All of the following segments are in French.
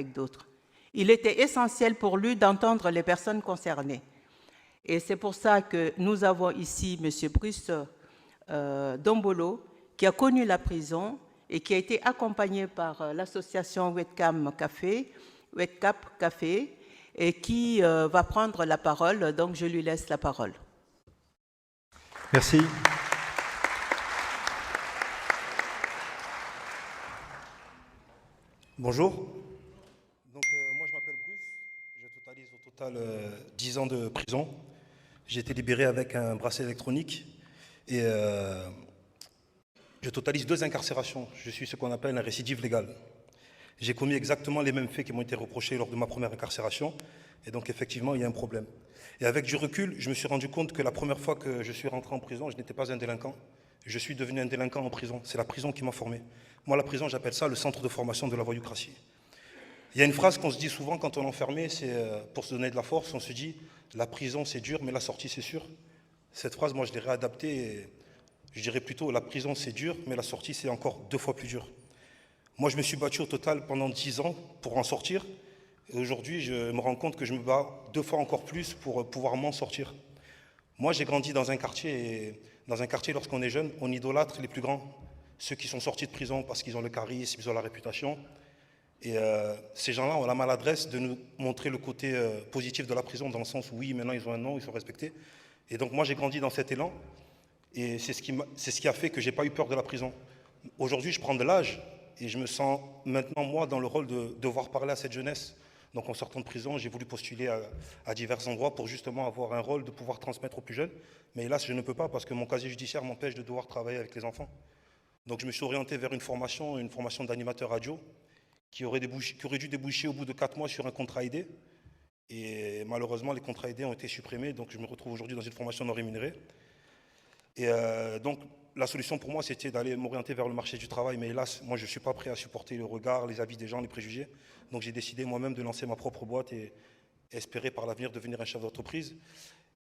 avec d'autres. Il était essentiel pour lui d'entendre les personnes concernées. Et c'est pour ça que nous avons ici M. Bruce Dombolo, qui a connu la prison et qui a été accompagné par l'association Webcap Café, et qui va prendre la parole. Donc, je lui laisse la parole. Merci. Bonjour. Donc, moi, je m'appelle Bruce. Je totalise au total 10 ans de prison. J'ai été libéré avec un bracelet électronique et je totalise 2 incarcérations. Je suis ce qu'on appelle un récidive légal. J'ai commis exactement les mêmes faits qui m'ont été reprochés lors de ma première incarcération et donc effectivement, il y a un problème. Et avec du recul, je me suis rendu compte que la première fois que je suis rentré en prison, je n'étais pas un délinquant. Je suis devenu un délinquant en prison. C'est la prison qui m'a formé. Moi, la prison, j'appelle ça le centre de formation de la voyoucratie. Il y a une phrase qu'on se dit souvent quand on est enfermé, c'est pour se donner de la force, on se dit « la prison c'est dur, mais la sortie c'est sûr ». Cette phrase, moi je l'ai réadaptée et je dirais plutôt « la prison c'est dur, mais la sortie c'est encore 2 fois plus dur ». Moi je me suis battu au total pendant 10 ans pour en sortir et aujourd'hui je me rends compte que je me bats 2 fois encore plus pour pouvoir m'en sortir. Moi j'ai grandi dans un quartier et dans un quartier lorsqu'on est jeune, on idolâtre les plus grands, ceux qui sont sortis de prison parce qu'ils ont le charisme, ils ont la réputation. Et ces gens-là ont la maladresse de nous montrer le côté positif de la prison, dans le sens où oui, maintenant ils ont un nom, ils sont respectés. Et donc moi j'ai grandi dans cet élan, et c'est ce qui a fait que j'ai pas eu peur de la prison. Aujourd'hui je prends de l'âge, et je me sens maintenant moi dans le rôle de devoir parler à cette jeunesse. Donc en sortant de prison, j'ai voulu postuler à divers endroits pour justement avoir un rôle de pouvoir transmettre aux plus jeunes. Mais hélas, je ne peux pas parce que mon casier judiciaire m'empêche de devoir travailler avec les enfants. Donc je me suis orienté vers une formation d'animateur radio, qui aurait dû déboucher au bout de 4 mois sur un contrat aidé. Et malheureusement, les contrats aidés ont été supprimés, donc je me retrouve aujourd'hui dans une formation non rémunérée. Et donc, la solution pour moi, c'était d'aller m'orienter vers le marché du travail, mais hélas, moi, je ne suis pas prêt à supporter le regard, les avis des gens, les préjugés. Donc, j'ai décidé moi-même de lancer ma propre boîte et espérer par l'avenir devenir un chef d'entreprise.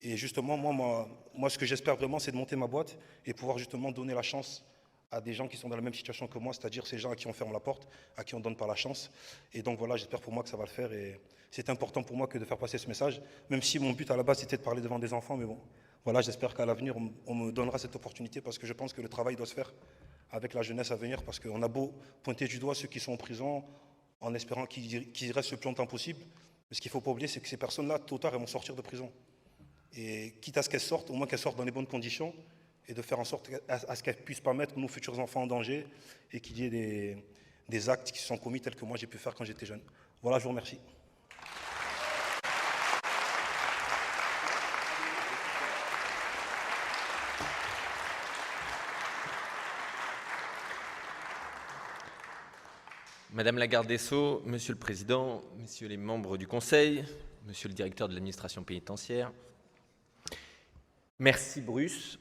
Et justement, moi, ce que j'espère vraiment, c'est de monter ma boîte et pouvoir justement donner la chance à des gens qui sont dans la même situation que moi, c'est-à-dire ces gens à qui on ferme la porte, à qui on ne donne pas la chance. Et donc voilà, j'espère pour moi que ça va le faire. Et c'est important pour moi que de faire passer ce message, même si mon but à la base c'était de parler devant des enfants. Mais bon, voilà, j'espère qu'à l'avenir, on me donnera cette opportunité parce que je pense que le travail doit se faire avec la jeunesse à venir. Parce qu'on a beau pointer du doigt ceux qui sont en prison en espérant qu'ils restent le plus longtemps possible. Mais ce qu'il ne faut pas oublier, c'est que ces personnes-là, tôt ou tard, elles vont sortir de prison. Et quitte à ce qu'elles sortent, au moins qu'elles sortent dans les bonnes conditions, et de faire en sorte à ce qu'elles ne puissent pas mettre nos futurs enfants en danger et qu'il y ait des actes qui sont commis tels que moi j'ai pu faire quand j'étais jeune. Voilà, je vous remercie. Madame la garde des Sceaux, Monsieur le Président, Messieurs les membres du Conseil, Monsieur le Directeur de l'administration pénitentiaire, merci Bruce